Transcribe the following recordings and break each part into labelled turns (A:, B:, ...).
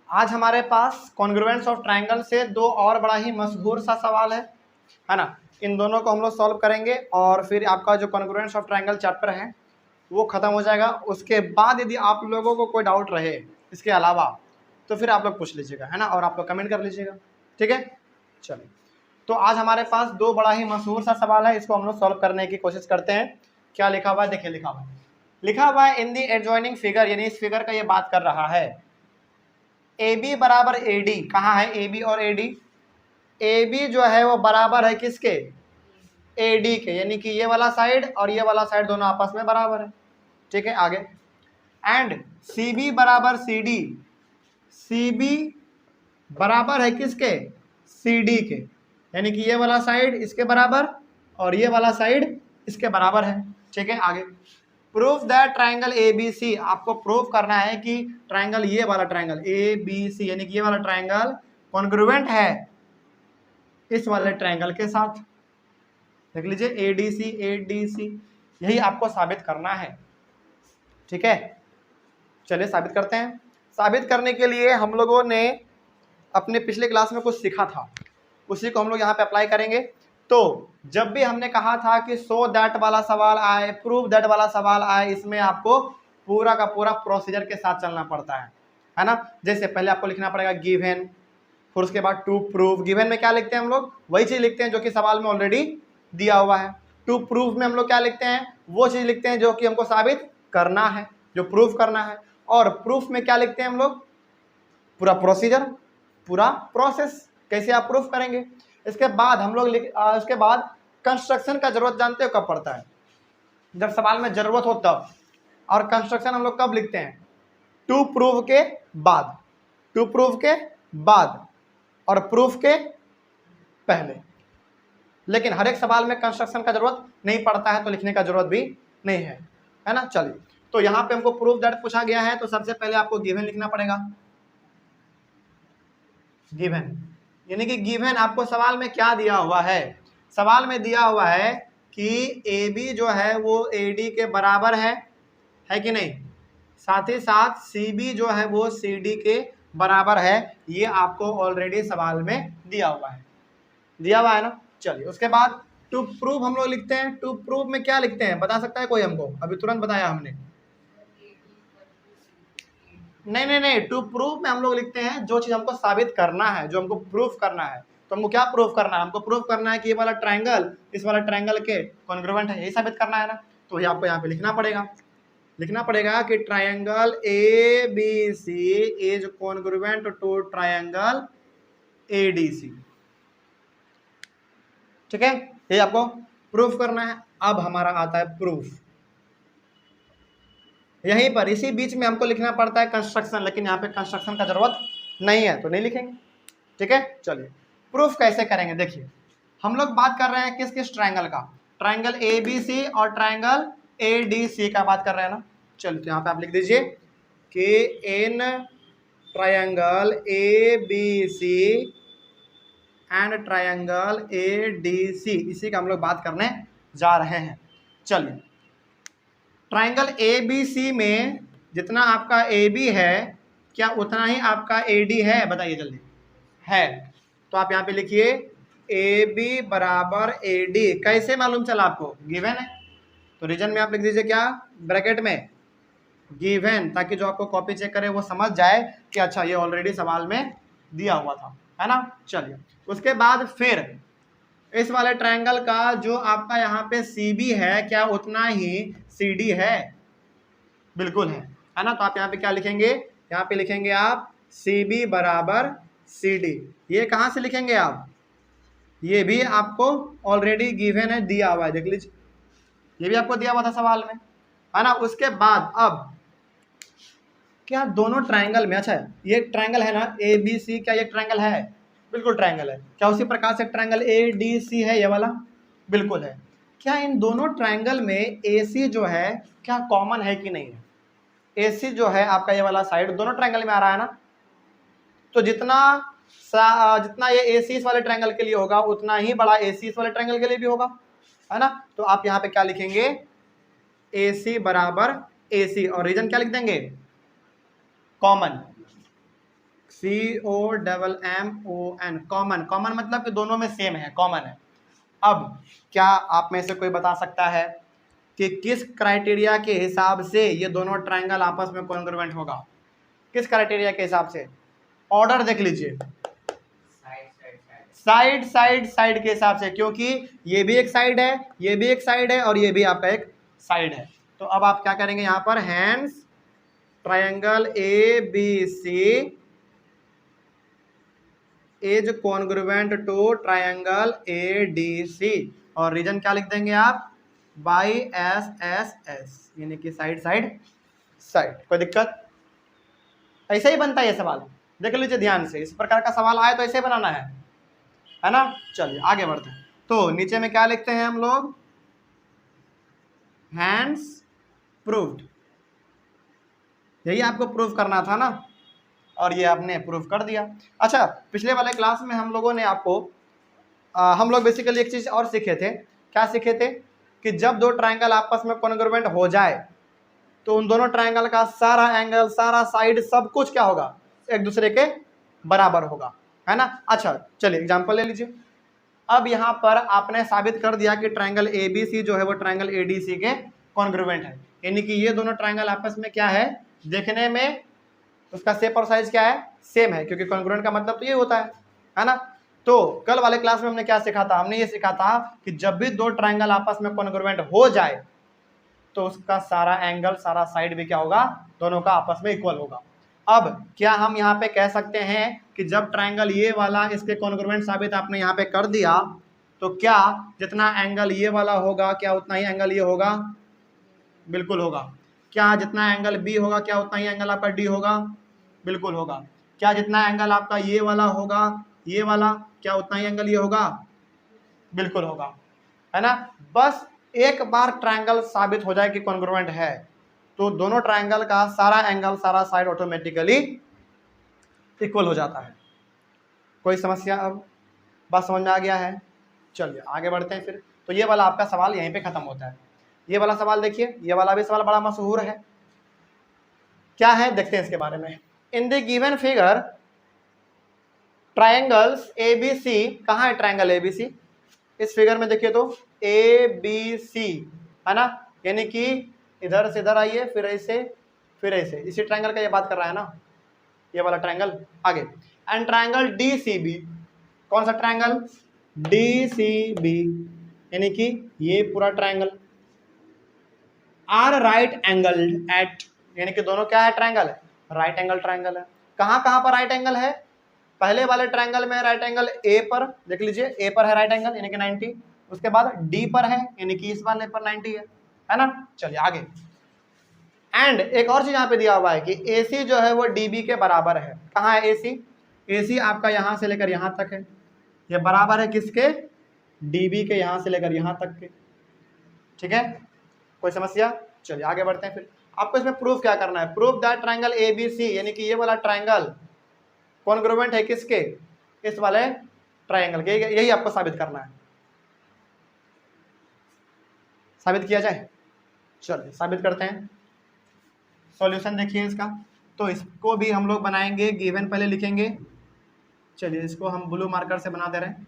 A: आज हमारे पास congruence of triangle से दो और बड़ा ही मशहूर सा सवाल है ना। इन दोनों को हम लोग सॉल्व करेंगे और फिर आपका जो कॉन्ग्रुएंस ऑफ ट्रायंगल चैप्टर है वो खत्म हो जाएगा। उसके बाद यदि आप लोगों को कोई डाउट रहे इसके अलावा तो फिर आप लोग पूछ लीजिएगा, है ना, और आप लोग कमेंट कर लीजिएगा, ठीक है। चलिए, तो आज हमारे पास दो बड़ा ही मशहूर सा सवाल है, इसको हम लोग सॉल्व करने की कोशिश करते हैं। क्या लिखा हुआ है, देखिए लिखा हुआ है इन दी एडजॉइनिंग फिगर, यानी इस फिगर का ये बात कर रहा है। ए बी बराबर ए डी, कहाँ है ए बी और ए डी? ए बी जो है वो बराबर है किसके? ए डी के, यानी कि ये वाला साइड और ये वाला साइड दोनों आपस में बराबर है, ठीक है। आगे, एंड सी बी बराबर सी डी, सी बी बराबर है किसके? सी डी के, यानी कि ये वाला साइड इसके बराबर और ये वाला साइड इसके बराबर है, ठीक है। आगे, proof that triangle A B C, आपको प्रूफ करना है कि ट्रायंगल, ये वाला ट्रायंगल ए बी सी, यानी कि ये वाला ट्रायंगल कॉन्ग्रुएंट है इस वाले ट्रायंगल के साथ। देख लीजिए ए डी सी, यही आपको साबित करना है, ठीक है। चलिए साबित करते हैं। साबित करने के लिए हम लोगों ने अपने पिछले क्लास में कुछ सीखा था, उसी को हम लोग यहाँ पे अप्लाई करेंगे। तो जब भी हमने कहा था कि सो दैट वाला सवाल आए, प्रूव दैट वाला सवाल आए, इसमें आपको पूरा का पूरा प्रोसीजर के साथ चलना पड़ता है ना। जैसे पहले आपको लिखना पड़ेगा गिवन, फिर उसके बाद टू प्रूव। गिवन में क्या लिखते हैं हम लोग? वही चीज लिखते हैं जो कि सवाल में ऑलरेडी दिया हुआ है। टू प्रूव में हम लोग क्या लिखते हैं? वो चीज लिखते हैं जो कि हमको साबित करना है, जो प्रूफ करना है। और प्रूफ में क्या लिखते हैं हम लोग? पूरा प्रोसीजर, पूरा प्रोसेस, कैसे आप प्रूफ करेंगे। इसके बाद हम लोग उसके बाद कंस्ट्रक्शन का जरूरत जानते हो कब पड़ता है? जब सवाल में जरूरत हो तब। और कंस्ट्रक्शन हम लोग कब लिखते हैं? टू प्रूव के बाद, टू प्रूव के बाद और प्रूफ के पहले। लेकिन हर एक सवाल में कंस्ट्रक्शन का जरूरत नहीं पड़ता है, तो लिखने का जरूरत भी नहीं है ना। चलिए, तो यहाँ पे हमको प्रूफ दैट पूछा गया है, तो सबसे पहले आपको गिवन लिखना पड़ेगा। गिवन यानी कि गिवन आपको सवाल में क्या दिया हुआ है? सवाल में दिया हुआ है कि ए बी जो है वो ए डी के बराबर है कि नहीं, साथ ही साथ सी बी जो है वो सी डी के बराबर है। ये आपको ऑलरेडी सवाल में दिया हुआ है ना। चलिए, उसके बाद टू प्रूव हम लोग लिखते हैं। टू प्रूव में क्या लिखते हैं, बता सकता है कोई हमको? अभी तुरंत बताया हमने। नहीं, टू प्रूफ में हम लोग लिखते हैं जो चीज हमको साबित करना है, जो हमको प्रूफ करना है। तो हमको क्या प्रूफ करना है? हमको प्रूफ करना है कि ये वाला ट्रायंगल इस वाला ट्रायंगल के कॉन्ग्रुएंट है, यही साबित करना है ना। तो ये आपको यहाँ पे लिखना पड़ेगा कि triangle A B C is congruent to triangle A D C, ठीक है। ये आपको प्रूफ करना है। अब हमारा आता है प्रूफ। यहीं पर इसी बीच में हमको लिखना पड़ता है कंस्ट्रक्शन, लेकिन यहाँ पे कंस्ट्रक्शन का जरूरत नहीं है तो नहीं लिखेंगे, ठीक है। चलिए, प्रूफ कैसे करेंगे? देखिए, हम लोग बात कर रहे हैं किस किस ट्रायंगल का? ट्रायंगल ए बी सी और ट्रायंगल ए डी सी का बात कर रहे हैं ना। चलिए, तो यहाँ पे आप लिख दीजिए कि in triangle A B C and triangle A D C, इसी का हम लोग बात करने जा रहे हैं। चलिए, ट्रायंगल ए बी सी में जितना आपका ए बी है, क्या उतना ही आपका ए डी है? बताइए जल्दी। है, तो आप यहाँ पे लिखिए ए बी बराबर ए डी। कैसे मालूम चला आपको? गिवन है, तो रीजन में आप लिख दीजिए क्या? ब्रैकेट में गिवन, ताकि जो आपको कॉपी चेक करे वो समझ जाए कि अच्छा ये ऑलरेडी सवाल में दिया हुआ था, है ना। चलिए, उसके बाद फिर इस वाले ट्रायंगल का जो आपका यहाँ पे सी बी है, क्या उतना ही सी डी है? बिल्कुल है ना। तो आप यहाँ पे क्या लिखेंगे? यहाँ पे लिखेंगे आप सी बी बराबर सी डी। ये कहाँ से लिखेंगे आप? ये भी आपको ऑलरेडी गिवन है, दिया हुआ है, देख लीजिए, ये भी आपको दिया हुआ था सवाल में, है ना। उसके बाद अब क्या दोनों ट्रायंगल में, अच्छा ये ट्रायंगल है ना ए बी सी, क्या ये ट्रायंगल है? बिल्कुल ट्रायंगल है। क्या उसी प्रकार से ट्रायंगल ए डी सी है ये वाला? बिल्कुल है। क्या इन दोनों ट्रायंगल में ए सी जो है क्या कॉमन है कि नहीं है? ए सी जो है आपका ये वाला साइड दोनों ट्रायंगल में आ रहा है ना, तो जितना ये ए सी इस वाले ट्रायंगल के लिए होगा उतना ही बड़ा ए सी इस वाले ट्रायंगल के लिए भी होगा, है ना। तो आप यहाँ पे क्या लिखेंगे? ए सी बराबर ए सी, और रीजन क्या लिख देंगे? कॉमन। COMMON, common. कॉमन मतलब कि दोनों में सेम है, कॉमन है। अब क्या आप में से कोई बता सकता है कि किस क्राइटेरिया के हिसाब से ये दोनों ट्रायंगल आपस में कॉन्ग्रुएंट होगा? किस क्राइटेरिया के हिसाब से? ऑर्डर देख लीजिए, साइड साइड साइड के हिसाब से, क्योंकि ये भी एक साइड है, ये भी एक साइड है और ये भी आपका एक साइड है। तो अब आप क्या करेंगे यहां पर, hence triangle ABC is congruent to triangle ADC, और रीजन क्या लिख देंगे आप, बाई SSS, यानी कि साइड साइड साइड। कोई दिक्कत? ऐसे ही बनता है ये सवाल, देख लीजिए ध्यान से, इस प्रकार का सवाल आए तो ऐसे बनाना है ना। चलिए आगे बढ़ते हैं। तो नीचे में क्या लिखते हैं हम लोग, हैंड्स प्रूव्ड, यही आपको प्रूव करना था ना, और ये आपने प्रूव कर दिया। अच्छा, पिछले वाले क्लास में हम लोगों ने आपको हम लोग बेसिकली एक चीज और सीखे थे। क्या सीखे थे? कि जब दो ट्रायंगल आपस में कॉन्ग्रुएंट हो जाए तो उन दोनों ट्रायंगल का सारा एंगल, सारा साइड, सब कुछ क्या होगा, एक दूसरे के बराबर होगा, है ना। अच्छा चलिए एग्जांपल ले लीजिए। अब यहाँ पर आपने साबित कर दिया कि ट्रायंगल ABC जो है वो ट्रायंगल ADC के कॉन्ग्रुएंट है, यानी कि ये दोनों ट्रायंगल आपस में क्या है, देखने में उसका शेप और साइज क्या है, सेम है, क्योंकि कॉन्ग्रुएंट का मतलब तो ये होता है ना। तो कल वाले क्लास में हमने क्या सीखा था, हमने ये सीखा था कि जब भी दो ट्रायंगल आपस में कॉन्ग्रुएंट हो जाए तो उसका सारा एंगल, सारा साइड भी क्या होगा, दोनों का आपस में इक्वल होगा। अब क्या हम यहाँ पे कह सकते हैं कि जब ट्रायंगल ये वाला इसके कॉन्ग्रुएंट साबित आपने यहाँ पे कर दिया, तो क्या जितना एंगल ये वाला होगा क्या उतना ही एंगल ये होगा? बिल्कुल होगा। क्या जितना एंगल B होगा क्या उतना ही एंगल आपका D होगा? बिल्कुल होगा। क्या जितना एंगल आपका ये वाला होगा, ये वाला, क्या उतना ही एंगल ये होगा? बिल्कुल होगा, है ना। बस एक बार ट्रायंगल साबित हो जाए कि कॉन्ग्रुएंट है तो दोनों ट्रायंगल का सारा एंगल, सारा साइड ऑटोमेटिकली इक्वल हो जाता है। कोई समस्या? अब बात समझ में आ गया है? चलिए आगे बढ़ते हैं फिर। तो ये वाला आपका सवाल यहीं पे खत्म होता है। ये वाला सवाल देखिए, ये वाला भी सवाल बड़ा मशहूर है। क्या है देखते हैं इसके बारे में। In the given figure triangles ABC, कहाँ है ट्रायंगल ABC? इस फिगर में देखिए तो ABC है ना, यानी कि इधर से इधर आइए, फिर ऐसे, फिर ऐसे, इसी ट्रायंगल का ये बात कर रहा है ना, ये वाला ट्रायंगल। आगे, एंड ट्रायंगल DCB, कौन सा ट्रायंगल? DCB, यानी कि ये पूरा triangle R right angled at, यानी कि दोनों क्या है, ट्रायंगल है, राइट एंगल ट्रायंगल है। कहाँ कहाँ पर राइट एंगल है? पहले वाले ट्रायंगल में राइट एंगल A पर, देख लीजिए A पर है राइट एंगल यानी कि 90, उसके बाद D पर है यानी कि इस वाले पर 90 है ना। चलिए आगे, एंड एक और चीज यहाँ पे दिया हुआ है कि AC जो है वो DB के बराबर है। कहाँ है AC? AC आपका यहाँ से लेकर यहाँ तक है, ये बराबर है किसके? DB के, यहाँ से लेकर यहाँ तक के। ठीक है, कोई समस्या? चलिए आगे बढ़ते हैं फिर। आपको इसमें प्रूफ क्या करना है, प्रूफ दैट ट्रायंगल ABC, यानी कि ये वाला ट्रायंगल कॉन्ग्रुएंट है किसके? इस वाले ट्रायंगल के। यही आपको साबित करना है। साबित किया जाए, चलिए साबित करते हैं। सॉल्यूशन देखिए इसका, तो इसको भी हम लोग बनाएंगे, गिवन पहले लिखेंगे। चलिए इसको हम ब्लू मार्कर से बना दे रहे हैं।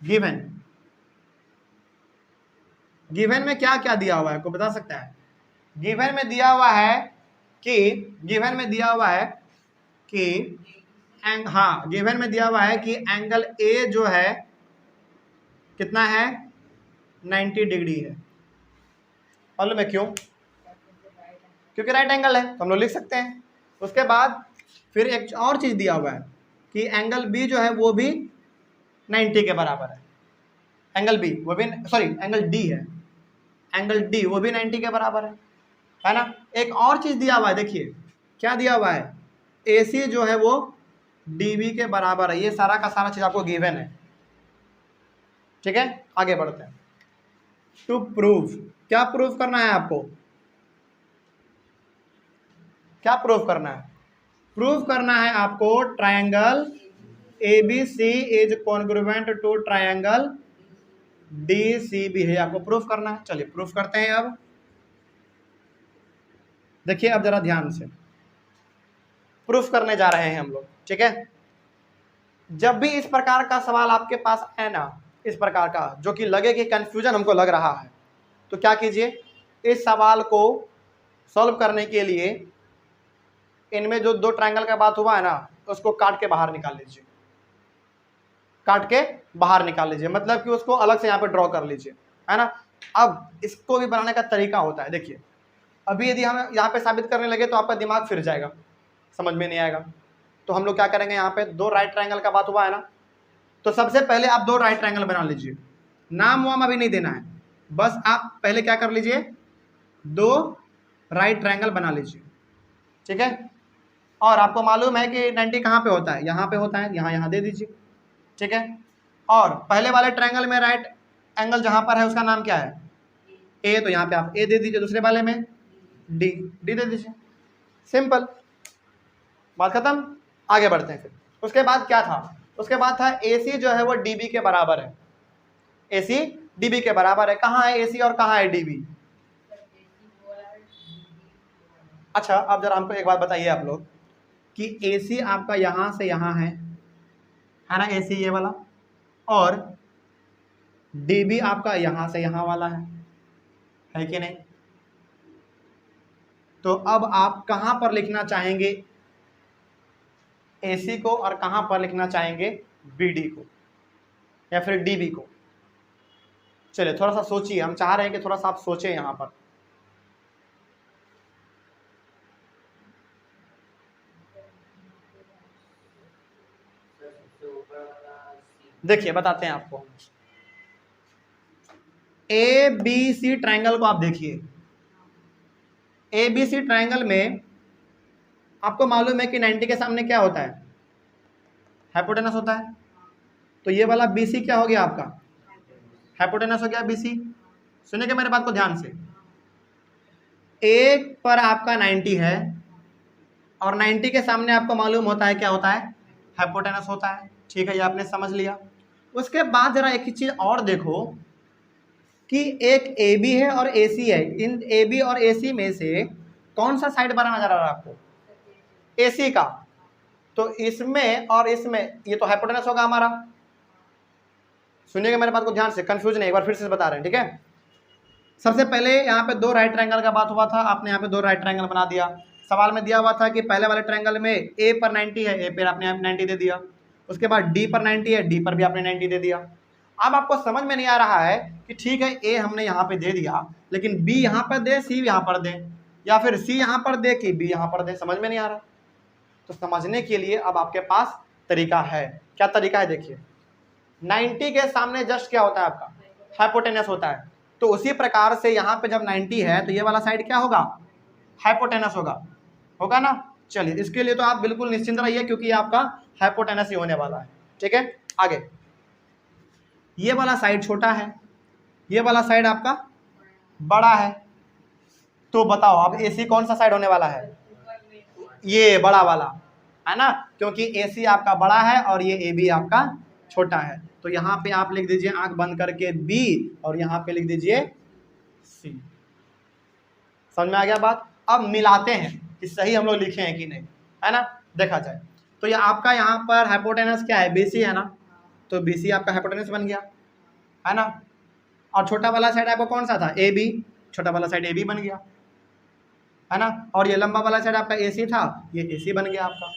A: गिवन, गिवन में क्या क्या दिया हुआ है, कोई बता सकता है? गिवन में दिया हुआ है कि, गिवन में दिया हुआ है कि हाँ, गिवन में दिया हुआ है कि एंगल A जो है कितना है, 90 डिग्री है। मालूम है क्यों? क्योंकि राइट एंगल है, तो हम लोग लिख सकते हैं। उसके बाद फिर एक और चीज दिया हुआ है कि एंगल B जो है वो भी 90 के बराबर है। एंगल B वो भी, सॉरी एंगल D है, एंगल D वो भी 90 के बराबर है ना। एक और चीज दिया हुआ है, देखिए क्या दिया हुआ है, AC जो है वो DB के बराबर है। ये सारा का सारा चीज आपको गिवन है। ठीक है, आगे बढ़ते हैं। टू प्रूव, क्या प्रूव करना है आपको? क्या प्रूव करना है? प्रूव करना है आपको triangle ABC is congruent to triangle DCB है, आपको प्रूफ करना है। चलिए प्रूफ करते हैं। अब देखिए अब जरा ध्यान से प्रूफ करने जा रहे हैं हम लोग, ठीक है। जब भी इस प्रकार का सवाल आपके पास आए ना, इस प्रकार का जो कि लगे कि कंफ्यूजन हमको लग रहा है, तो क्या कीजिए, इस सवाल को सॉल्व करने के लिए इनमें जो दो ट्रायंगल का बात हुआ है ना, उसको काट के बाहर निकाल लीजिए, काट के बाहर निकाल लीजिए, मतलब कि उसको अलग से यहाँ पे ड्रॉ कर लीजिए, है ना। अब इसको भी बनाने का तरीका होता है, देखिए अभी यदि हम यहाँ पे साबित करने लगे तो आपका दिमाग फिर जाएगा, समझ में नहीं आएगा। तो हम लोग क्या करेंगे, यहाँ पे दो राइट ट्रायंगल का बात हुआ है ना, तो सबसे पहले आप दो राइट ट्रायंगल बना लीजिए, नाम वाम अभी नहीं देना है, बस आप पहले क्या कर लीजिए, दो राइट ट्रायंगल बना लीजिए, ठीक है। और आपको मालूम है कि 90 कहाँ पे होता है, यहाँ पे होता है, यहाँ दे दीजिए, ठीक है। और पहले वाले ट्रायंगल में राइट एंगल जहाँ पर है उसका नाम क्या है, ए, तो यहाँ पे आप ए दे दीजिए, दूसरे वाले में डी दे दीजिए, सिंपल, बात खत्म। आगे बढ़ते हैं फिर। उसके बाद क्या था, उसके बाद था AC जो है वो DB के बराबर है, AC DB के बराबर है। कहाँ है AC और कहाँ है DB? अच्छा अब जरा हमको एक बात बताइए आप लोग कि AC आपका यहाँ से यहाँ है ना, AC ये वाला, और DB आपका यहाँ से यहाँ वाला है कि नहीं? तो अब आप कहाँ पर लिखना चाहेंगे AC को और कहाँ पर लिखना चाहेंगे BD को या फिर DB को? चलिए थोड़ा सा सोचिए, हम चाह रहे हैं कि थोड़ा सा आप सोचें यहाँ पर। देखिए बताते हैं आपको, ABC ट्रायंगल को आप देखिए, ABC ट्रायंगल में आपको मालूम है कि 90 के सामने क्या होता है, हाइपोटेनस होता है। तो ये वाला BC क्या हो गया आपका, हाइपोटेनस हो गया BC। सुनिएगा मेरे बात को ध्यान से, एक पर आपका 90 है और 90 के सामने आपको मालूम होता है क्या होता है, हाइपोटेनस होता है, ठीक है, ये आपने समझ लिया। उसके बाद जरा एक ही चीज और देखो कि एक AB है और AC है, इन AB और AC में से कौन सा साइड बड़ा नजर आ रहा है आपको, AC का। तो इसमें और इसमें ये तो हाइपोटेनस होगा हमारा। सुनिएगा मेरे बात को ध्यान से, कंफ्यूज नहीं, एक बार फिर से बता रहे हैं, ठीक है। सबसे पहले यहाँ पे दो राइट ट्रायंगल का बात हुआ था, आपने यहाँ पे दो राइट ट्रायंगल बना दिया। सवाल में दिया हुआ था कि पहले वाले ट्रायंगल में A पर 90 है, A पर आपने 90 दे दिया। उसके बाद D पर 90 है, D पर भी आपने 90 दे दिया। अब आपको समझ में नहीं आ रहा है कि ठीक है A हमने यहाँ पे दे दिया, लेकिन B यहाँ पर दे, C यहाँ पर दे, या फिर C यहाँ पर दे कि B यहाँ पर दे, समझ में नहीं आ रहा। तो समझने के लिए अब आपके पास तरीका है। क्या तरीका है, देखिए 90 के सामने जस्ट क्या होता है आपका, हाइपोटेनस होता है। तो उसी प्रकार से यहाँ पे जब 90 है तो ये वाला साइड क्या होगा, हाइपोटेनस होगा ना। चलिए इसके लिए तो आप बिल्कुल निश्चिंत रहिए क्योंकि ये आपका हाइपोटेनस ही होने वाला है, ठीक है। आगे ये वाला साइड छोटा है, ये वाला साइड आपका बड़ा है, तो बताओ अब AC कौन सा साइड होने वाला है, ये बड़ा वाला, है ना, क्योंकि AC आपका बड़ा है और ये AB आपका छोटा है। तो यहाँ पे आप लिख दीजिए आंख बंद करके B और यहाँ पे लिख दीजिए C। समझ में आ गया बात। अब मिलाते हैं कि सही हम लोग लिखे हैं कि नहीं, है ना, देखा जाए। तो ये आपका यहाँ पर हाइपोटेनस क्या है, BC है ना, तो BC आपका हाइपोटेनस बन गया, है ना। और छोटा वाला साइड आपका कौन सा था, AB, छोटा वाला साइड AB बन गया, है ना। और ये लंबा वाला साइड आपका AC था, ये AC बन गया आपका,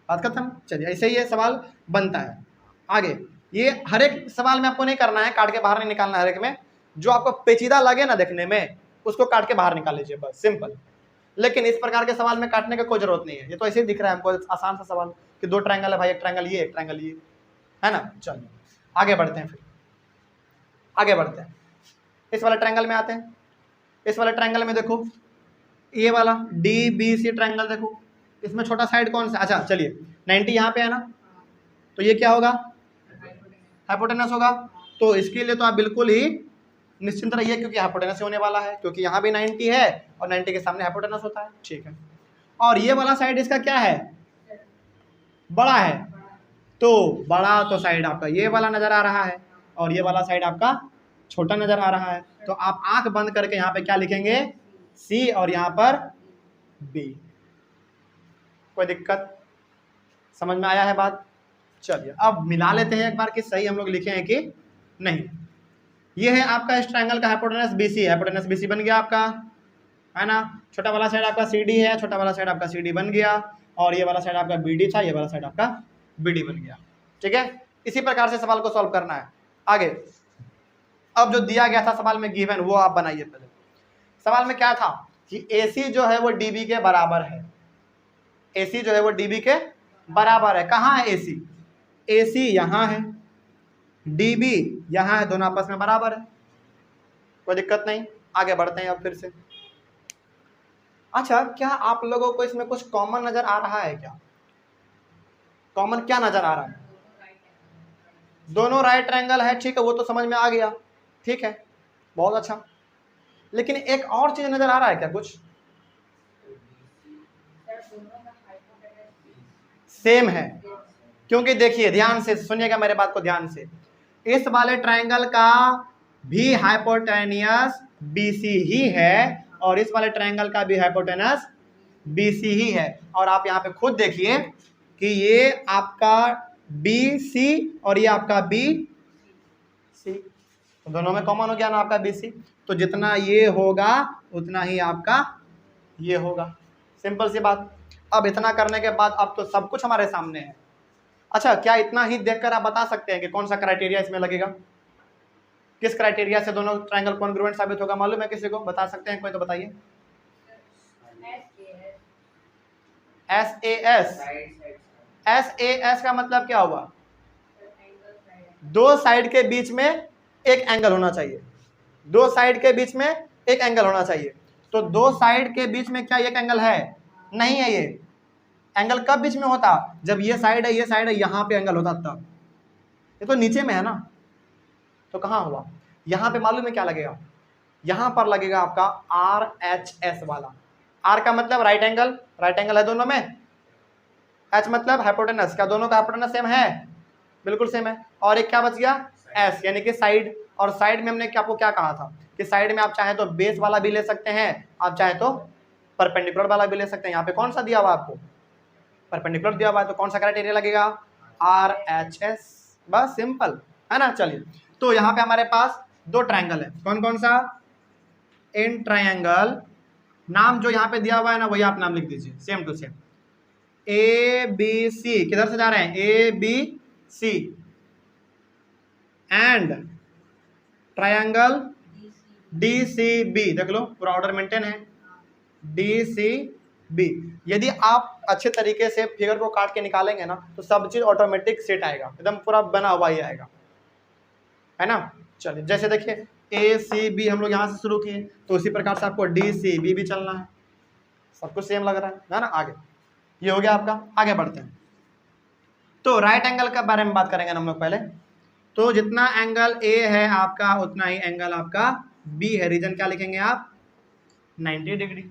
A: बात खत्म। चलिए ऐसे ही ये सवाल बनता है। आगे ये हर एक सवाल में आपको नहीं करना है, काट के बाहर नहीं निकालना है, हर एक में जो आपको पेचीदा लगे ना देखने में उसको काट के बाहर निकाल लीजिए, बस सिंपल। लेकिन इस प्रकार के सवाल में काटने का कोई जरूरत नहीं है, ये तो ऐसे ही दिख रहा है हमको आसान सा सवाल कि दो ट्रायंगल है भाई, एक ट्रायंगल ये, एक ट्रायंगल ये, है ना। चलिए आगे बढ़ते हैं, फिर आगे बढ़ते हैं, इस वाले ट्रायंगल में आते हैं। इस वाले ट्रायंगल में देखो ये वाला DBC ट्रायंगल देखो, इसमें छोटा साइड कौन सा, अच्छा चलिए 90 यहाँ पे है ना, तो ये क्या होगा, हाइपोटेनस होगा। तो इसके लिए तो आप बिल्कुल ही निश्चिंत रहिए क्योंकि हाइपोटेनस होने वाला है, क्योंकि यहाँ भी 90 है और 90 के सामने हाइपोटेनस होता है, ठीक है। और ये वाला साइड इसका क्या है, बड़ा है, तो बड़ा तो साइड आपका ये वाला नजर आ रहा है और ये वाला साइड आपका छोटा नजर आ रहा है। तो आप आंख बंद करके यहाँ पे क्या लिखेंगे, सी और यहाँ पर बी। कोई दिक्कत, समझ में आया है बात? चलिए अब मिला लेते हैं एक बार कि सही हम लोग लिखे हैं कि नहीं। ये है आपका इस ट्रायंगल का हाइपोटेनस बीसी, हाइपोटेनस बीसी बन गया आपका, है ना। छोटा वाला साइड आपका सीडी है, छोटा वाला साइड आपका सीडी बन गया, और ये वाला साइड आपका बीडी था, ये वाला साइड आपका बीडी बन गया। ठीक है, इसी प्रकार से सवाल को सॉल्व करना है। आगे अब जो दिया गया था सवाल में गिवन, वो आप बनाइए। पहले सवाल में क्या था कि AC जो है वो DB के बराबर है, AC जो है वो DB के बराबर है। कहाँ है AC? AC यहाँ है, DB यहाँ है, दोनों आपस में बराबर है। कोई दिक्कत नहीं, आगे बढ़ते हैं अब फिर से। अच्छा, क्या आप लोगों को इसमें कुछ कॉमन नजर आ रहा है? क्या कॉमन क्या नजर आ रहा है? दोनों राइट ट्रायंगल है, ठीक है, वो तो समझ में आ गया, ठीक है, बहुत अच्छा। लेकिन एक और चीज नजर आ रहा है क्या कुछ? सेम है, क्योंकि देखिए ध्यान से सुनिएगा मेरे बात को ध्यान से, इस वाले ट्रायंगल का भी हाइपोटेनियस BC ही है और इस वाले ट्रायंगल का भी हाइपोटेनस BC ही है। और आप यहाँ पे खुद देखिए कि ये आपका BC और ये आपका BC, तो दोनों में कॉमन हो गया ना आपका BC, तो जितना ये होगा उतना ही आपका ये होगा। सिंपल सी बात। अब इतना करने के बाद अब तो सब कुछ हमारे सामने है। अच्छा, क्या इतना ही देखकर आप बता सकते हैं कि कौन सा क्राइटेरिया इसमें लगेगा? किस क्राइटेरिया से दोनों ट्रायंगल कॉन्ग्रुएंट साबित होगा? मालूम है किसी को? बता सकते हैं कोई तो बताइए। SAS। SAS का मतलब क्या हुआ? दो साइड के बीच में एक एंगल होना चाहिए, दो साइड के बीच में एक एंगल होना चाहिए। तो दो साइड के बीच में क्या एक एंगल है? नहीं है। ये एंगल कब बीच में होता? जब ये साइड है, ये साइड है, यहाँ पे एंगल होता तब। ये तो नीचे में है ना, तो कहाँ हुआ? यहाँ पे मालूम है क्या लगेगा? यहाँ पर लगेगा आपका RHS वाला। R का मतलब राइट एंगल, राइट एंगल है दोनों में। H मतलब हाइपोटेनस, क्या दोनों का हाइपोटेनस सेम है? बिल्कुल सेम है। और एक क्या बच गया? S, यानी कि साइड। और साइड में हमने आपको क्या कहा था कि साइड में आप चाहे तो बेस वाला भी ले सकते हैं, आप चाहे तो परपेंडिकुलर वाला भी ले सकते हैं। यहाँ पे कौन सा दिया हुआ आपको? परपेंडिकुलर दिया हुआ है, तो कौन सा क्राइटेरिया लगेगा? RHS। बस सिंपल है ना। चलिए, तो यहाँ पे हमारे पास दो ट्रायंगल है, कौन कौन सा? इन ट्रायंगल, नाम जो यहाँ पे दिया हुआ है ना वही आप नाम लिख दीजिए, सेम टू सेम। ABC, किधर से जा रहे हैं? ABC एंड ट्रायंगल DCB, देख लो पूरा ऑर्डर मेंटेन है, DCB। यदि आप अच्छे तरीके से फिगर को काट के निकालेंगे ना तो सब चीज ऑटोमेटिक सेट आएगा, एकदम पूरा बना हुआ ही आएगा, है ना। चलिए, जैसे देखिए ACB हम लोग यहाँ से शुरू किए, तो उसी प्रकार से आपको DCB भी चलना है। सब कुछ सेम लग रहा है ना। आगे ये हो गया आपका, आगे बढ़ते हैं। तो राइट एंगल के बारे में बात करेंगे हम लोग पहले। तो जितना एंगल A है आपका उतना ही एंगल आपका B है। रीजन क्या लिखेंगे आप? 90 डिग्री।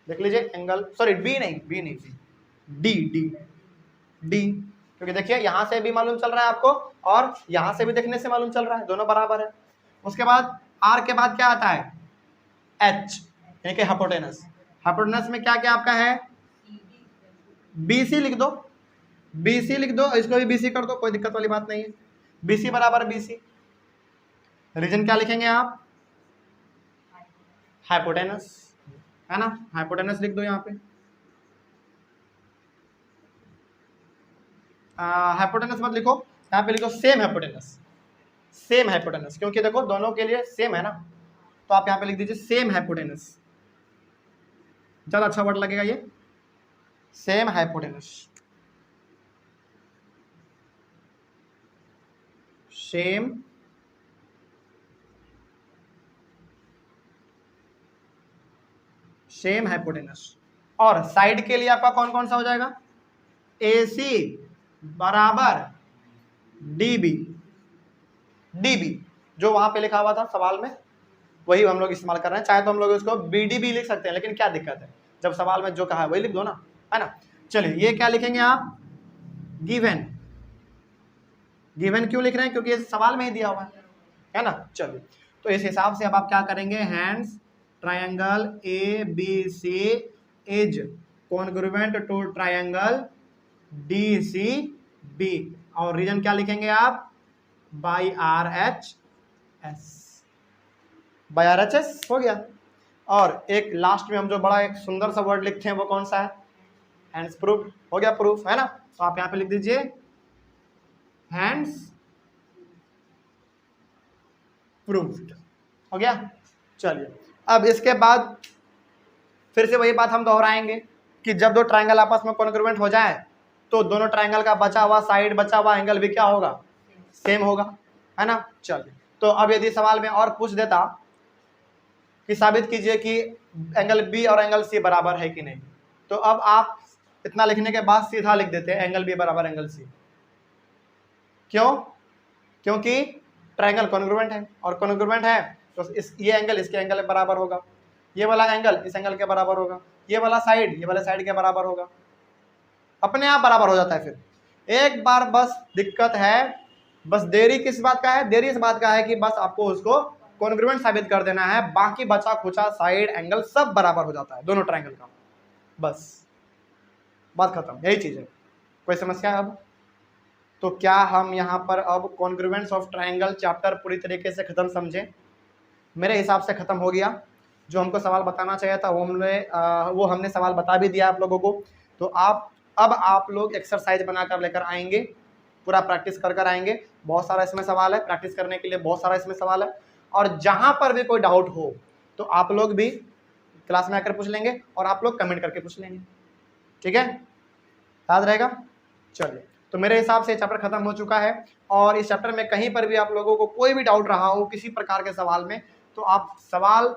A: देख लीजिए एंगल, सॉरी B नहीं, D, क्योंकि देखिए यहाँ से भी मालूम चल रहा है आपको और यहाँ से भी देखने से मालूम चल रहा है, दोनों बराबर है। उसके बाद R के बाद क्या आता है? H, यानी कि हाइपोटेनस। हाइपोटेनस में क्या क्या आपका है? BC लिख दो, BC लिख दो, इसको भी BC कर दो, कोई दिक्कत वाली बात नहीं है। BC बराबर BC। रीजन क्या लिखेंगे आप? हाइपोटेनस, है ना। हाइपोटेनस लिख दो यहाँ पे। हाइपोटेनस मत लिखो, यहाँ पे लिखो सेम हाइपोटेनस, सेम हाइपोटेनस, क्योंकि देखो दोनों के लिए सेम है ना, तो आप यहाँ पे लिख दीजिए सेम हाइपोटेनस, ज़्यादा अच्छा वर्ड लगेगा ये, सेम हाइपोटेनस। Same hypotenuse. और साइड के लिए आपका कौन कौन सा हो जाएगा? AC बराबर DB, जो वहां पे लिखा हुआ था सवाल में वही हम लोग इस्तेमाल कर रहे हैं। चाहे तो हम लोग इसको BD भी लिख सकते हैं, लेकिन क्या दिक्कत है, जब सवाल में जो कहा है वही लिख दो ना, है ना। चलिए, ये क्या लिखेंगे आप? गिवन। क्यों लिख रहे हैं? क्योंकि ये सवाल में ही दिया हुआ है ना। चलिए, तो इस हिसाब से अब आप क्या करेंगे? Hence triangle A B C is congruent to triangle D C B, और रीजन क्या लिखेंगे आप? By R H S, by R H S हो गया। और एक लास्ट में हम जो बड़ा एक सुंदर सा वर्ड लिखते हैं वो कौन सा है? हैंड्स प्रूफ, हो गया प्रूफ, है ना। तो आप यहां पे लिख दीजिए हैंड्स प्रूफ्ड, हो गया। चलिए अब इसके बाद फिर से वही बात हम दोहराएंगे कि जब दो ट्रायंगल आपस में कॉन्ग्रुएंट हो जाए तो दोनों ट्रायंगल का बचा हुआ साइड, बचा हुआ एंगल भी क्या होगा? सेम होगा, है ना। चलिए तो अब यदि सवाल में और पूछ देता कि साबित कीजिए कि एंगल बी और एंगल सी बराबर है कि नहीं, तो अब आप इतना लिखने के बाद सीधा लिख देते हैं एंगल बी बराबर एंगल सी। क्यों? क्योंकि ट्रायंगल कॉन्ग्रुएंट है, और कॉन्ग्रुएंट है तो ये एंगल इसके एंगल के बराबर होगा, ये वाला एंगल इस एंगल के बराबर होगा, ये वाला साइड ये वाले साइड के बराबर होगा, अपने आप बराबर हो जाता है। फिर एक बार बस दिक्कत है, बस देरी किस बात का है? देरी इस बात का है कि बस आपको उसको कॉन्ग्रुएंट साबित कर देना है, बाकी बचा खुचा साइड एंगल सब बराबर हो जाता है दोनों ट्रायंगल का, बस बात खत्म, यही चीज है। कोई समस्या है अब? तो क्या हम यहाँ पर अब कॉन्ग्रुएंस ऑफ ट्रायंगल चैप्टर पूरी तरीके से खत्म समझे? मेरे हिसाब से खत्म हो गया। जो हमको सवाल बताना चाहिए था वो हमने सवाल बता भी दिया आप लोगों को। तो अब आप लोग एक्सरसाइज बनाकर लेकर आएंगे, पूरा प्रैक्टिस कर आएंगे। बहुत सारा इसमें सवाल है, प्रैक्टिस करने के लिए बहुत सारा इसमें सवाल है, और जहां पर भी कोई डाउट हो तो आप लोग भी क्लास में आकर पूछ लेंगे और आप लोग कमेंट करके पूछ लेंगे, ठीक है? याद रहेगा। चलिए तो मेरे हिसाब से चैप्टर खत्म हो चुका है, और इस चैप्टर में कहीं पर भी आप लोगों को कोई भी डाउट रहा हो किसी प्रकार के सवाल में, तो आप सवाल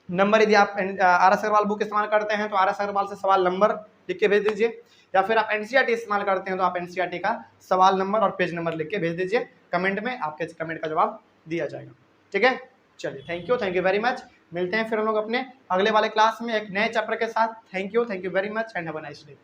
A: नंबर, यदि आप आर एस अग्रवाल बुक इस्तेमाल करते हैं तो आर एस अग्रवाल से सवाल नंबर लिख के भेज दीजिए, या फिर आप एनसीईआरटी इस्तेमाल करते हैं तो आप एनसीईआरटी का सवाल नंबर और पेज नंबर लिख के भेज दीजिए। कमेंट में आपके कमेंट का जवाब दिया जाएगा, ठीक है। चलिए थैंक यू वेरी मच। मिलते हैं फिर हम लोग अपने अगले वाले क्लास में एक नए चैप्टर के साथ। Thank you very much and have a nice day.